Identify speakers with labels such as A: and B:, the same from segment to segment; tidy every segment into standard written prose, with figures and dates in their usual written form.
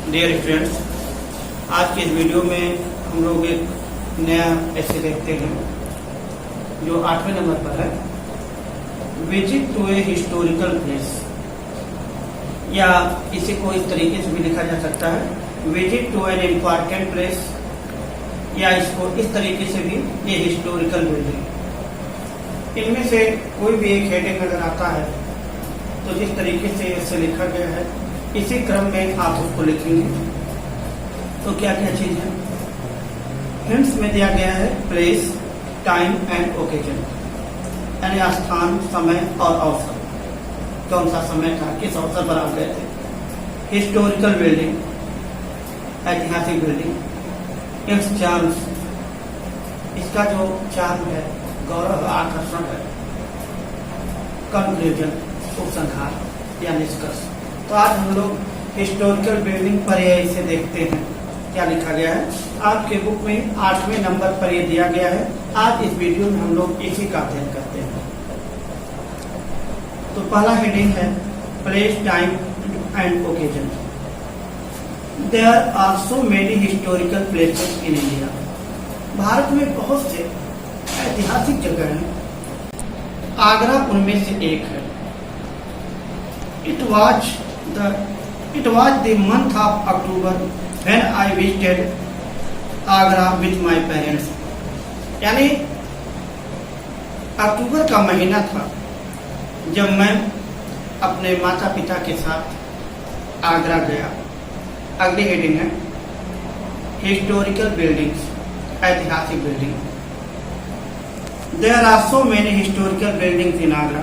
A: Dear students, आज के इस वीडियो में हम लोग एक नया ऐसे देखते हैं जो 8वें नंबर पर है। Visit to a historical place, या इसे को इस तरीके से भी लिखा जा सकता है visit to an important place, या इसको इस तरीके से भी ये हिस्टोरिकल बिल्डिंग। इनमें से कोई भी एक हेडिंग अगर आता है तो जिस तरीके से इसे लिखा गया है इसी क्रम में आप उसको लिखेंगे। तो क्या क्या चीज है? हिंट्स में दिया गया है प्लेस, टाइम एंड ओकेजन, यानी स्थान, समय और अवसर। कौन सा समय था, किस अवसर पर आप गए थे। हिस्टोरिकल बिल्डिंग, ऐतिहासिक बिल्डिंग। इट्स चार्म्स, इसका जो चार्म है, गौरव, आकर्षण है। कंक्लूजन, उपसंहार या निष्कर्ष। तो आज हम लोग हिस्टोरिकल बिल्डिंग पर इसे देखते हैं क्या लिखा गया है। आपके बुक में 8वें नंबर पर यह दिया गया है। आज इस वीडियो में हम लोग इसी का अध्ययन करते हैं। तो पहला हेडिंग है place, time and occasion. There are so many historical places in India. Bharat में बहुत से ऐतिहासिक जगह हैं, आगरा उनमें से एक है। It was the month of October when I visited Agra with my parents. यानी अक्टूबर का महीना था जब मैं अपने माता पिता के साथ आगरा गया। अगली हेडिंग है हिस्टोरिकल बिल्डिंग्स, ऐतिहासिक building. There are so many historical buildings in Agra.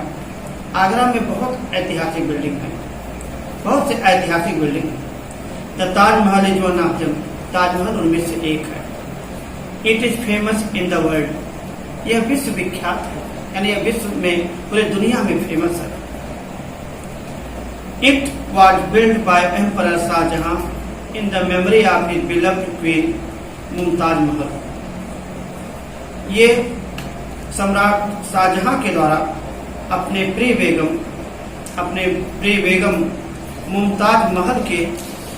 A: Agra में बहुत ऐतिहासिक बिल्डिंग है, बहुत से ऐतिहासिक building. The Taj Mahal is one of them, Taj Mahal उनमें से एक है। It is famous in the world, यह विश्व विख्यात है, यानी यह विश्व में, पूरे दुनिया में फेमस है। It was build by emperor Shahjahan in the memory of his beloved queen Mumtaz Mahal. ये सम्राट शाहजहां के द्वारा अपने प्रिय बेगम मुमताज महल के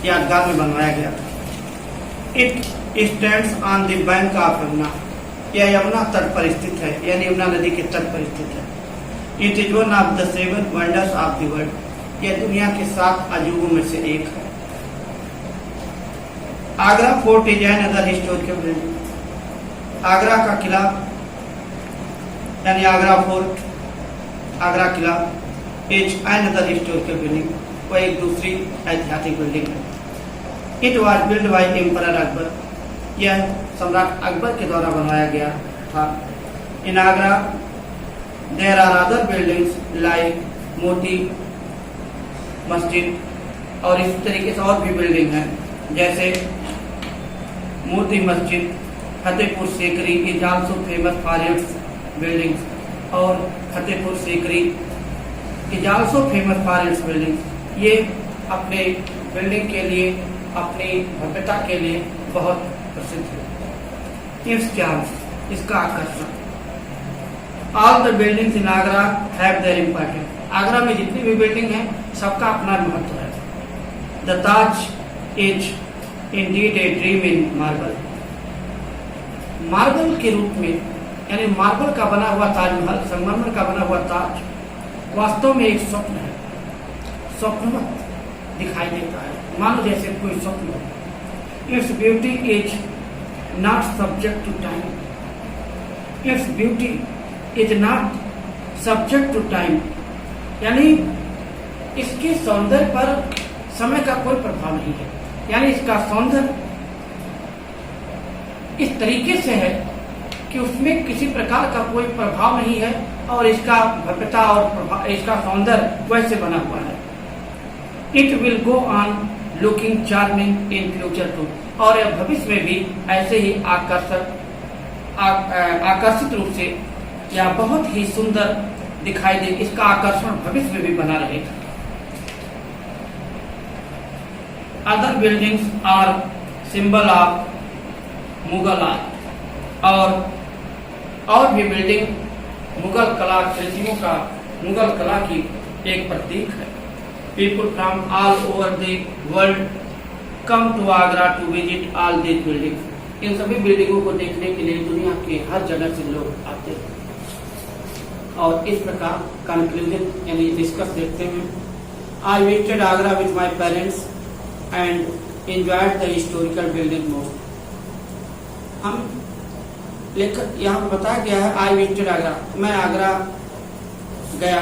A: यादगार में बनवाया गया था। It stands on the bank of Yamuna, यह यमुना तट पर स्थित है, यानी यमुना नदी के तट पर स्थित है। It is one of the 7 wonders of the world, यह दुनिया के 7 अजूबों में से एक है। Agra fort is another historical building. Agra का किला, यानी आगरा फोर्ट, आगरा किला is another historical building, वह एक दूसरी ऐतिहासिक बिल्डिंग है। It was build by emperor Akbar, यह सम्राट अकबर के द्वारा बनवाया गया था। In Agra there are other buildings like Moti Masjid, और इस तरीके से और भी बिल्डिंग हैं, जैसे Moti Masjid, Fatehpur Sikri is also famous for its buildings, और Fatehpur Sikri is also famous for its buildings. ये अपने बिल्डिंग के लिए, अपनी भव्यता के लिए बहुत प्रसिद्ध है। इट्स चार्म्स, इसका आकर्षण। All the buildings in Agra have their importance. Agra में जितनी भी बिल्डिंग है सबका अपना महत्व है। The Taj is Indeed a dream in marble. Marble के रूप में, यानी मार्बल का बना हुआ ताजमहल, संगमरमर का बना हुआ ताज वास्तव में एक स्वप्न है, स्वप्नवत दिखाई देता है, मानो जैसे कोई स्वप्न हो। Its beauty is not subject to time. Its beauty is not subject to time, यानी इसके सौंदर्य पर समय का कोई प्रभाव नहीं है, यानी इसका सौंदर्य इस तरीके से है कि उसमें किसी प्रकार का कोई प्रभाव नहीं है, और इसका भव्यता और इसका सौंदर्य वैसे बना हुआ है। It will go on looking charming in future too, और यह भविष्य में भी ऐसे ही आकर्षित रूप से या बहुत ही सुंदर दिखाई दे, इसका आकर्षण भविष्य में भी बना रहेगा। Other buildings are symbol of Mughal art, और भी बिल्डिंग मुगल कला शिल्पियों का, मुगल कला की एक प्रतीक है। People from all over the world come to Agra to visit all this building. इन सभी बिल्डिंगों को देखने के लिए दुनिया के हर जगह से लोग आते हैं। और इस प्रकार कंक्लूजन यानी डिस्कस देखते हैं। I visited Agra with my parents and enjoyed the historical building most. हम लेखक यहाँ बताया गया है आई विजिटेड आगरा, मैं आगरा गया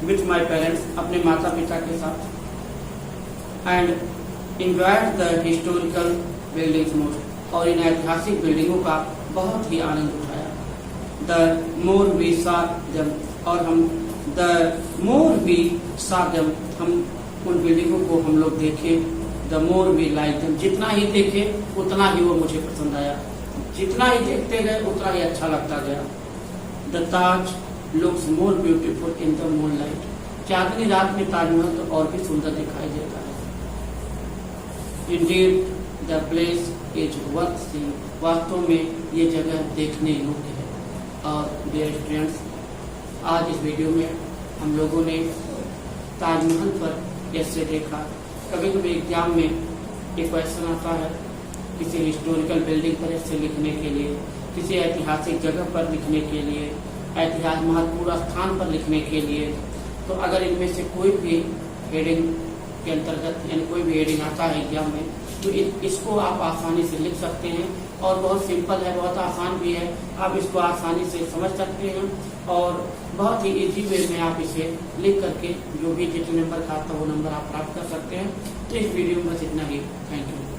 A: विथ माई पेरेंट्स अपने माता पिता के साथ, and enjoyed the historical buildings most, और इन ऐतिहासिक बिल्डिंगों का बहुत ही आनंद उठाया। द मोर वी सा जम, और हम द मोर वी सा जम, हम उन बिल्डिंगों को हम लोग देखे, द मोर वी लाइक जम, जितना ही देखे उतना ही वो मुझे पसंद आया, जितना ही देखते गए उतना ही अच्छा लगता गया। The Taj looks more beautiful in the moonlight, चांदनी रात में ताजमहल तो और भी सुंदर दिखाई देता है। Indeed, the place is worth seeing, वास्तव में ये जगह देखने योग्य है। और डियर स्टूडेंट्स, आज इस वीडियो में हम लोगों ने ताजमहल पर ऐसे देखा। कभी कभी एग्जाम में एक क्वेश्चन आता है किसी हिस्टोरिकल बिल्डिंग पर ऐसे लिखने के लिए, किसी ऐतिहासिक जगह पर लिखने के लिए, ऐतिहासिक महत्वपूर्ण स्थान पर लिखने के लिए। तो अगर इनमें से कोई भी हेडिंग के अंतर्गत यानी कोई भी हेडिंग आता है एग्जाम में, तो इसको आप आसानी से लिख सकते हैं। और बहुत सिंपल है, बहुत आसान भी है, आप इसको आसानी से समझ सकते हैं और बहुत ही इजी वे में आप इसे लिख करके जो भी जितने नंबर का आता है वो नंबर आप प्राप्त कर सकते हैं। तो इस वीडियो में बस इतना ही। Thank you.